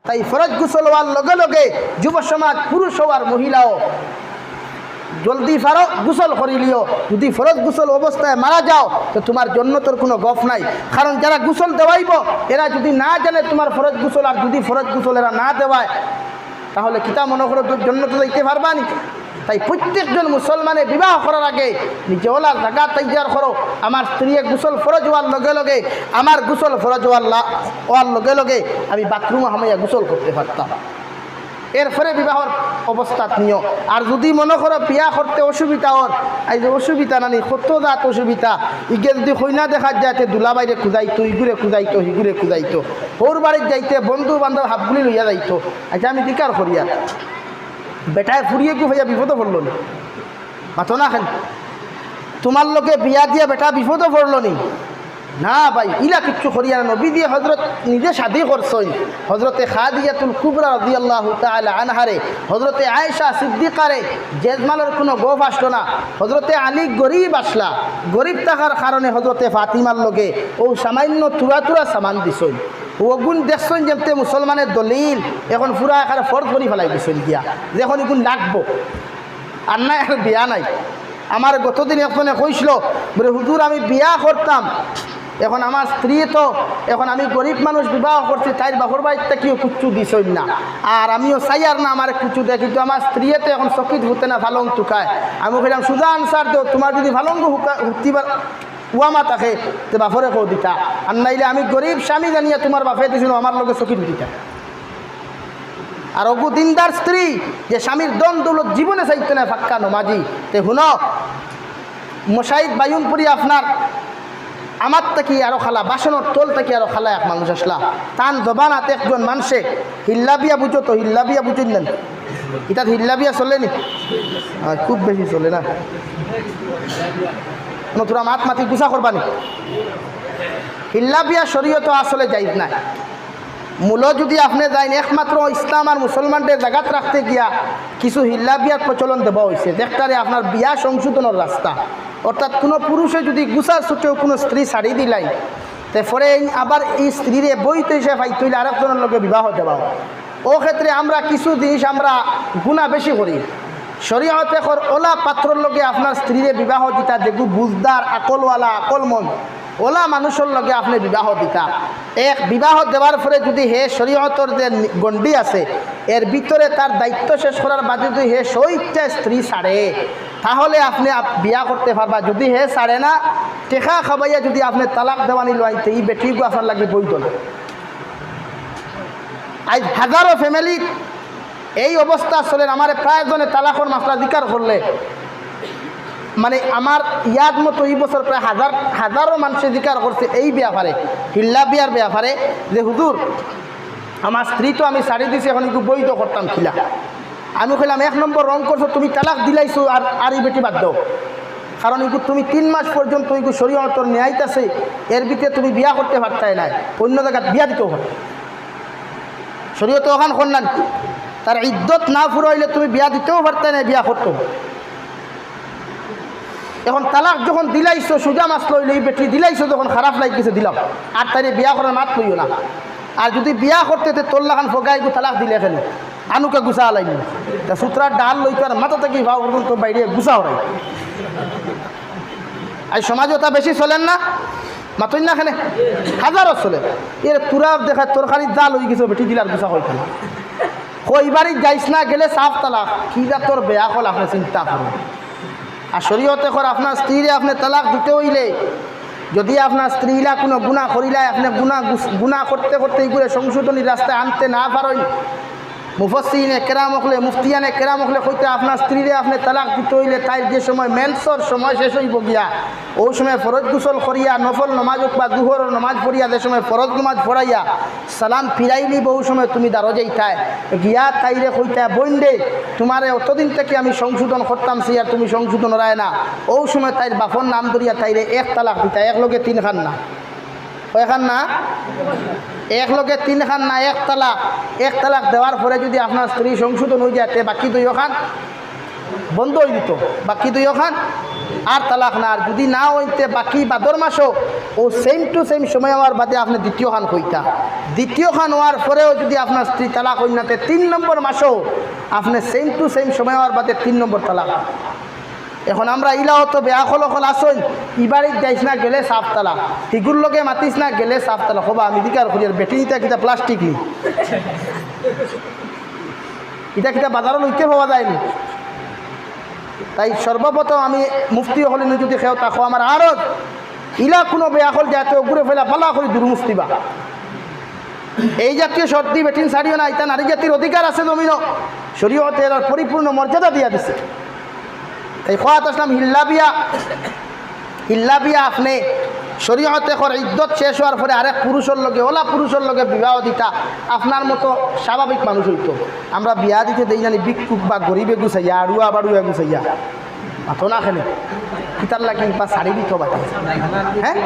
তাই ফরজ গোসল হওয়ার লগে লগে যুব সমাজ পুরুষ হওয়ার মহিলাও জলদি ফারো গোসল করিলিও। যদি ফরজ গোসল অবস্থায় মারা যাও তো তোমার জন্নতর কোনো গফ নাই। কারণ যারা গোসল দেওয়াইব এরা যদি না জানে তোমার ফরজ গোসল, আর যদি ফরজ গোসল এরা না দেওয়ায় তাহলে কিতা মনে করো জন্নত যাইতে পারবা নি? তাই প্রত্যেকজন মুসলমানে বিবাহ করার আগে নিজে ওলা জায়গা তৈয়ার করো, আমার স্ত্রী গোসল ফরজ হওয়ার লগে লগে আমার গোসল ফরজ হওয়ার লগে লগে আমি বাথরুমে হামাইয়া গোসল করতে পারতাম। এরপরে বিবাহর অবস্থা নিও। আর যদি মনে করো বিয়া করতে অসুবিধা ওর, এই যে অসুবিধা নানি কত জাত অসুবিধা, ইগে যদি কইনা দেখা যাইতে দুলা বাইরে খুঁজাইতো, ইগুরে খুঁজাইতো, হিগুরে খুঁজাইতো, ওর বাড়ির যাইতে বন্ধু বান্ধব হাবগুলি লইয়া যাইতো। আচ্ছা আমি দিকার করিয়া বেটায় ফুরিয়ে কি হইয়া বিপদে পড়ল নি? মাতো না খেল তোমার লোকে বিয়া দিয়া বেটা বিপদে পড়ল নি? না ভাই, ইলা কিচ্ছু করিয়া না। নবী দিয়ে হজরত নিজে শাদি করছেন। হজরতে খাদিজাতুল কুবরা রাদিয়াল্লাহু তাআলা আনহারে, হজরতে আয়েশা সিদ্দিকারে জেজমালের কোনো গোফ আসলো না। হজরতে আলী গরিব আসলা, গরিব থাকার কারণে হজরতে ফাতিমার লগে ও সামান্য তুরা তুরা সামান দিছেন। ওগুন দেখছেন যেমতে মুসলমানের দলিল এখন পুরা এখানে ফর্দ করে ফেলাই দিছেন গিয়া, যখন এগুন লাগবো আর না এখন বিয়া নাই। আমার গতদিন একজনে কইছিল বলে হুজুর আমি বিয়া করতাম, এখন আমার স্ত্রী তো এখন আমি গরিব মানুষ বিবাহ করছি, তাই বাপর বাড়িতে কেউ কুচু দিছই না, আর আমিও চাই আর না আমার কুচু দেয়, কিন্তু আমার স্ত্রী তো এখন চকিত হতে না ভালং টুকায়। আমি বললাম সুজা আনসার দেও, তোমার যদি ভালং হুতিবার ওয়ামা থাকে তো বাপরে কেউ দিতা, আর নাইলে আমি গরিব স্বামী জানিয়া তোমার বাপে দিছিল আমার লোকে চকিত দিতা। আর অগু দিনদার স্ত্রী যে স্বামীর দন দৌলত জীবনে চাইতে না ফাক্কা নমাজি, তে হুন মশাহিদ বায়ুমপুরি আপনার আমার থেকে আরো খালা বাসনের তোল থেকে আরো খালা এক মানুষ আসলা, তান জবানাতে একজন মানুষে হিল্লাবিয়া বুঝো তো, হিল্লাবিয়া বুঝলেন এটা হিল্লাবিয়া চলেনি? খুব বেশি চলে না, তোরা মাত মাতি গুছা করবানি। হিল্লাবিয়া শরীয়ত আসলে যাইজ না। মূল যদি আপনি যাইন একমাত্র ইসলাম আর মুসলমানদের জাগাত রাখতে গিয়া কিছু হিল্লা বিয়ার প্রচলন দেওয়া হয়েছে, দেখটারে আপনার বিয়া সংশোধনের রাস্তা। অর্থাৎ কোনো পুরুষে যদি গুছার ছুটেও কোনো স্ত্রী ছাড়ি দিলাই, তারপরে আবার এই স্ত্রীরে বইতে হিসেবে ফাই তৈলে আরেকজনের লোকে বিবাহ দেওয়া। ও ক্ষেত্রে আমরা কিছু জিনিস আমরা গুণা বেশি করি। শরীয়তে ওলা পাত্রর লোকে আপনার স্ত্রীরে বিবাহ দিতা দেখু বুঝদার আকলওয়ালা আকলমন ওলা মানুষের লগে আপনি বিবাহ দিতা। এক বিবাহ দেওয়ার পরে যদি হে শরীয়তর যে গণ্ডি আছে এর ভিতরে তার দায়িত্ব শেষ করার বাদে যদি হে সইটা স্ত্রী ছাড়ে তাহলে আপনি বিয়া করতে পারবা। যদি হে ছাড়ে না টেকা খাবাইয়া যদি আপনি তালাক দেওয়ানি লাইতে এই বেটিগু আপনার লাগে বইত না। আজ হাজারো ফ্যামিলি এই অবস্থা চলেন। আমার প্রায় জনে তালাকর মাসলা জিকার করলে মানে আমার ইয়াদ মতো এই বছর প্রায় হাজারো মানুষের জিকার করছে এই ব্যাপারে, হিল্লা বিয়ার ব্যাপারে, যে হুজুর আমার স্ত্রী তো আমি ছাড়ি দিছি, এখন একটু বৈধ করতাম খিলা। আমি কইলাম 1 নম্বর রং করছো, তুমি তালাক দিলাইছো আর এই বেটি বাদ দাও। কারণ এগুলো তুমি 3 মাস পর্যন্ত এগুলো শরীয়তর ন্যায়তাছে, এর ভিতরে তুমি বিয়া করতে পারতাই না, অন্য জায়গায় বিয়া দিতেও পারো। শরীয়ত ওখান কন্যান তার ইদ্যত না ফুরাইলে তুমি বিয়া দিতেও পারতাই না, বিয়া করতো। এখন তালাক যখন দিলাইছো সোজা মাছ লইলে এই বেটি দিলাইছো, যখন খারাপ লাগিয়েছে দিলাম, আর তাই বিয়া করার মাত লইও না। আর যদি বিয়া করতে তোল্লাখান ফগাই তালাক দিলে এখানে আনুকে গুছা আলাইনি, তা সুতরার ডাল লইতো আর মাথা থেকে ভাও পর্যন্ত বাইরে গুছা হরাই। আর সমাজে তা বেশি চলেন না, মাতই না এখানে হাজারো চলে। এর তুরা দেখা তোর খালি জাল হয়ে গেছে, বেটি দিলার গুছা হয়ে খেলা কইবারই যাইস না গেলে সাফ তালাক। কি যা তোর বেয়া হল আপনি চিন্তা করুন। আর শরীয়তে কর আপনার স্ত্রীরে আপনি তালাক দিতে হইলে যদি আপনার স্ত্রীরা কোনো গুনাহ করিলাই আপনি গুনাহ করতে করতে এইগুলো সংশোধনীর রাস্তায় আনতে না পারেন, মুফাসসিরিনে কেরাম হলে মুফতিয়ানে কেরাম হলে কইতে আপনার স্ত্রীরে আপনি তালাক দিতে হইলে তাই যে সময় মেন্সর সময় শেষ হইব গিয়া ওই সময় ফরজ গোসল করিয়া নফল নমাজ বা দুহর নমাজ পড়িয়া যে সময় ফরজ নমাজ পড়াইয়া সালাম ফিরাইলি বহু সময় তুমি দাঁড়ো যাইতায় গিয়া তাইরে কইতা বইন্ডে তোমারে অতদিন থেকে আমি সংশোধন করতাম সে আর তুমি সংশোধন রায় না। ওই সময় তাইর বাপর নাম ধরিয়া তাইরে 1 তালাক দিতা, এক লগে 3 খান না, কয়খান না, এক লগে 3 খান না, 1 তালাক। 1 তালাক দেওয়ার পরে যদি আপনার স্ত্রী সংশোধন হয়ে যায় বাকি 2 খান বন্ধ হয়ে দিত, বাকি 2 খান আর তালাক না। আর যদি না হইতে বাকি 12 মাসও ও সেম টু সেম সময় হওয়ার বাদে আপনি দ্বিতীয় খান কইতা, দ্বিতীয় খান হওয়ার পরেও যদি আপনার স্ত্রী তালাক হই নাতে 3 নম্বর মাসেও আপনি সেম টু সেম সময় হওয়ার বাদে 3 নম্বর তালাক। এখন আমরা ইলাও তো বেয়াখল অকল আসইন, ইবারিত যাইস না গেলে সাফ তালাক, হিগুর লগে মাতিস না গেলে সাফ তালাক। হবা আমি দিকার করি আর বেটি নিতে কিতা প্লাস্টিক নি, এটা কিতা বাজারও লইতে পাওয়া যায়নি। তাই সর্বপ্রথম আমি মুফতি হলেন যদি খেও তাকো আমার আরো ইলা কোনো বেয়াখল যাতে ঘুরে ফেলা পালা করে দুর্মুস্তিবা। এই জাতীয় সর্দি বেটিন ছাড়িও না, এটা নারী জাতির অধিকার আছে জমিনও, শরীয়তে এর পরিপূর্ণ মর্যাদা দিয়া দিছে। এই খোয়াত আসলাম হিল্লা বিয়া আপনি শরীয়তে কর ইদ্যত শেষ হওয়ার পরে আরেক পুরুষের লগে ওলা পুরুষের লগে বিবাহ দিতা আপনার মতো স্বাভাবিক মানুষ হইতো। আমরা বিয়া দিতে দেই জানি বিক্ষুক বা গরিবে গুছাইয়া আড়ুয়া বাড়ুয়া গুছাইয়া মাথো না খেলে কিতার লাগে বা শাড়ি দিত বাতা। হ্যাঁ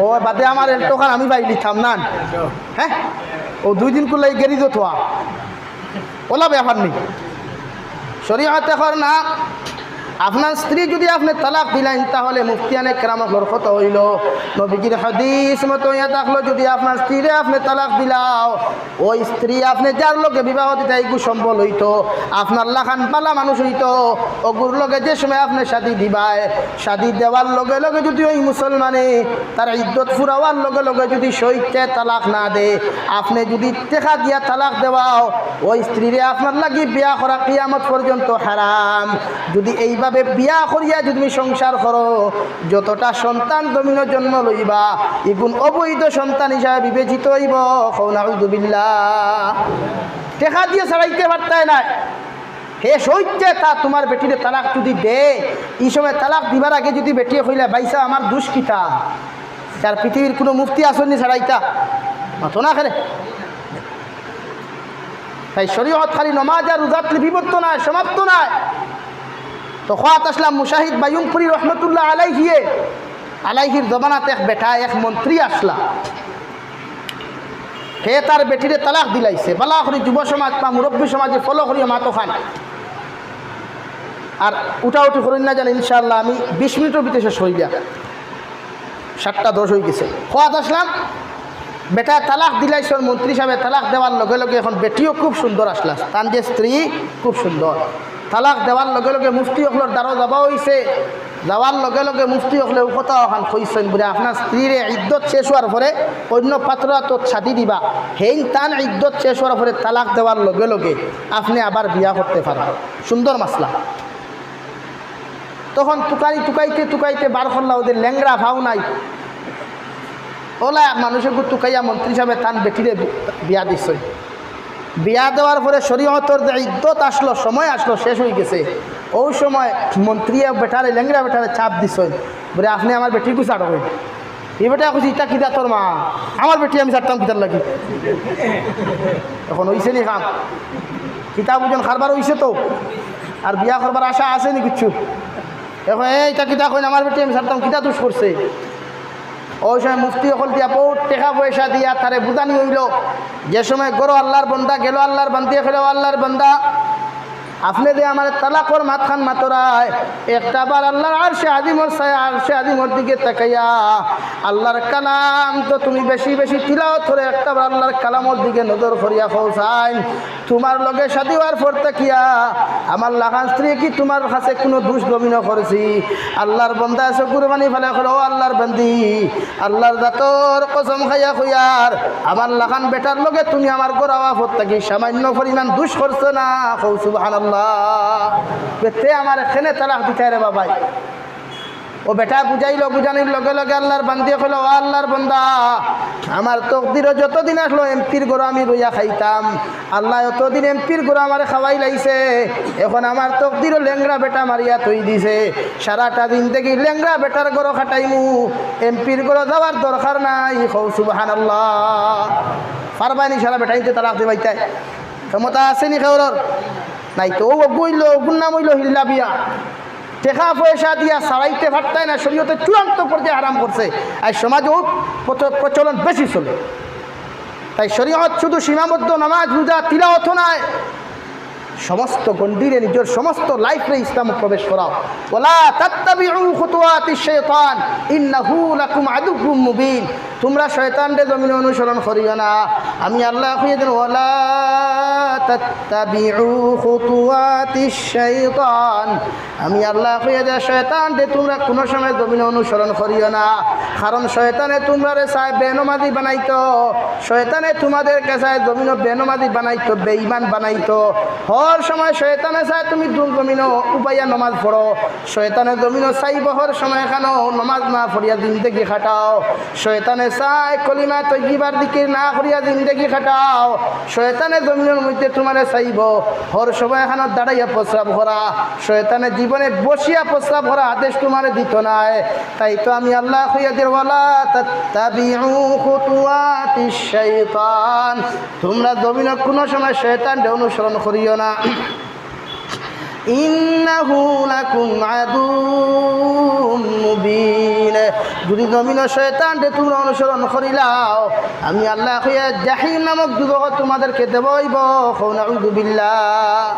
ও বাদে আমার টোকান আমি পাই লিতাম না। হ্যাঁ ও 2 দিন করলে গেরি তোয়া ওলা ব্যাপার নেই। শরীয়তে কর না আপনার স্ত্রী যদি আপনি তালাক দিলেন তাহলে মুফতিয়ানে কেরামত বরকত হইল। নবীজির হাদিস মতো ইয়া থাকলো যদি আপনার স্ত্রীরে আপনি তালাক দিলাও, ওই স্ত্রী আপনি যার লগে বিবাহ দিতে এইগু সম্বল হইতো, আপনার লাখান পালা মানুষ হইতো। ওগুর লগে যে সময় আপনি শাদি দিবায়, শাদি দেওয়ার লগে লগে যদি ওই মুসলমানে তার ইদ্যত ফুরাওয়ার লগে লগে যদি সইতে তালাক না দে, আপনি যদি টেকা দিয়া তালাক দেওয়াও, ওই স্ত্রীরে আপনার লাগি বিয়া করা কিয়ামত পর্যন্ত হারাম। যদি এইভাবে বিয়া করিয়া যদি তুমি সংসার করো, যতটা সন্তান জমিনের জন্ম লইবা এগুন অবৈধ সন্তান হিসাবে বিবেচিত হইব। নাউযুবিল্লাহ। টেকা দিয়ে ছাড়াইতে পারতাই না, হে সইতে তা তোমার বেটিরে তালাক যদি দে, এই সময় তালাক দিবার আগে যদি বেটিয়ে কইলা বাইসা আমার দুষ কিতা, তার পৃথিবীর কোনো মুফতি আসেননি ছাড়াইতা মাথো না খেলে। তাই শরীয়ত খালি নমাজ আর রোজাত বিবর্ত নয়, সমাপ্ত নয়। তো খাত আসলাম মুশাহিদ বায়ুমপুরি রহমতুল্লাহ আলাইহির জমানাতে এক বেটা এক মন্ত্রী আসলা, হে তার বেটিরে তালাক দিলাইছে। বালা করি যুব সমাজ বা মুরব্বী সমাজে ফলো করিয়া মাতো খান আর উঠাউঠি করেন না জানি। ইনশাআল্লাহ আমি 20 মিনিটের ভিতরে শেষ হইয়া 7:10 হয়ে গেছে। খাত আসলাম বেটা তালাক দিলাইছে, মন্ত্রী সাহেব তালাক দেওয়ার লগে লগে এখন বেটিও খুব সুন্দর আসলা, তার যে স্ত্রী খুব সুন্দর। তালাক দেওয়ার লগে লগে মুফতি হকলের দ্বারা যাওয়া হয়েছে, যাওয়ার লগে লগে মুফতি হকলে কথা ওখান কইছেন বলে আপনার স্ত্রীর ইদ্যত শেষ হওয়ার পরে অন্য পাত্র তো ছাদি দিবা, হেইন তান ইদ্যত শেষ হওয়ার পরে তালাক দেওয়ার লগে লগে আপনি আবার বিয়া করতে পারবেন। সুন্দর মাসলা। তখন টুকাইতে বার করলা ওদের ল্যাংরা ভাও নাই, ওলা মানুষের টুকাইয়া মন্ত্রী সাহেব তান বেটিরে বিয়া দিচ্ছে। বিয়া দেওয়ার পরে শরীয়তর যে ইদ্যত আসলো, সময় আসলো, শেষ হয়ে গেছে। ওই সময় মন্ত্রী বেটারে ল্যাংরা বেটারে চাপ দিচ্ছেন বলে আপনি আমার বেটি কু ছাড়বেন। এই বেটা খুঁজি ইটা কিতা তোর মা, আমার বেটি আমি ছাড়তাম কিতার লাগি। এখন হইছে নি কাম, কিতাব ওজন খারবার হইছে তো, আর বিয়া করবার আশা আছে নি কিচ্ছু। এখন এইটা কিতা কইন আমার বেটি আমি ছাড়তাম, কিতা দোষ করছে। ওই সময় মুফতি হল দিয়া বহুত টাকা পয়সা দিয়া তারে বুঝানি হইল। যে সময় গরো আল্লাহর বন্দা গেল, আল্লাহর বান্দিয়ে খেলো আল্লাহর বন্দা আপনি যে আমার তালাকর মাতখান মাতরায় একটা বার আল্লাহর আরশে আজিমর ছায়া, আরশে আজিমর দিকে তাকাইয়া আল্লাহর কালাম তো তুমি বেশি বেশি তিলাওয়াত করে একটা বার আল্লাহর কালামর দিকে নজর করিয়া পৌঁছাই। তোমার লগে শাদী হওয়ার পর তাকিয়া আমার লাখান স্ত্রী কি তোমার কাছে কোনো দোষ গমিন করেছি? আল্লাহর বন্দা এসে কুরবানি ফেলে করো আল্লাহর বান্দি, আল্লাহর জাতর কসম খাইয়া খুইয়ার আমার লাখান বেটার লগে তুমি আমার গোড়াওয়া পর থাকি সামান্য পরিমাণ দোষ করছো না? কৌ সুবহানাল্লাহ। বেতে আমার এখানে তালাক দিতে রে বাবাই। ও বেটা বুঝাইল, বুঝানির লগে লগে আল্লাহর বান্দি হইল ও আল্লাহর বন্দা আমার তকদিরও যতদিন আসলো এমপির গরু আমি রইয়া খাইতাম, আল্লাহ যতদিন এমপির গরু আমার খাওয়াই লাইছে, এখন আমার তকদিরও ল্যাংরা বেটা মারিয়া থই দিছে। সারাটা দিন থেকে ল্যাংরা বেটার গরু খাটাইমু, এমপির গরু যাওয়ার দরকার নাই। কৌ সুবহানাল্লাহ। পারবানি সারা বেটাইতে তালাক দিবাইতে ক্ষমতা আসেনি খেওরর নাই তো। ও বইল ওগুর নাম হইল হিল্লা বিয়া। টেকা পয়সা দিয়া সারাইতে পারতাই না, শরীয়তে চূড়ান্ত পর্যায়ে আরাম করছে। আর সমাজেও প্রচলন বেশি চলে। তাই শরীয়ত শুধু সীমাবদ্ধ নামাজ রোজা তিলাওয়াত নয়, সমস্ত গণ্ডিরে নিজের সমস্ত লাইফে ইসলাম প্রবেশ করাও। ওয়ালা তাত্তাবিউ খুতুওয়াতিশ শাইতান ইন্নাহু লাকুম আদুউম মুবিন। তোমরা শয়তানরে জমিনে অনুসরণ করিও না। আমি আল্লাহ কইয়া দেন ওয়ালা তাত্তাবিউ খুতুওয়াতিশ শাইতান। আমি আল্লাহ কইয়া দেন শয়তানরে তোমরা কোনো সময় জমিনে অনুসরণ করিও না, কারণ শয়তানে তোমরা চায় বেনমাজি বানাইতো, শয়তানে তোমাদেরকে চায় জমিন বেনমাজি বানাইতো, বেঈমান বানাইতো। হর সময় শয়তানে চায় তুমি জমিন উপাইয়া নমাজ পড়ো, শয়তানে জমিন চাইব হর সময় এখানো নমাজ না পড়িয়া জিন্দেগি খাটাও, শয়তানে চায় কলিমা তৈবার দিকে না করিয়া জিন্দেগি খাটাও, শয়তানে জমিনের মধ্যে তোমারে চাইব হর সময় এখানো দাঁড়াইয়া প্রস্রাব করা, শয়তানে জীবনে বসিয়া প্রস্রাব করা আদেশ তোমারে দিত নাই। তাই তো আমি আল্লাহ কইয়া দিই ওয়ালা তাত্তাবিউ খুতুওয়াতিশ শাইতান। তোমরা জমিনে কোনো সময় শয়তানকে অনুসরণ করিও না। ইন্নাহু লাকুম আদুউম মুবিন। যদি জমিনে শয়তানকে তোমরা অনুসরণ করিলাও, আমি আল্লাহ কইয়া জাহিম নামক দুজক তোমাদেরকে দেবইব। নাউযু বিল্লাহ।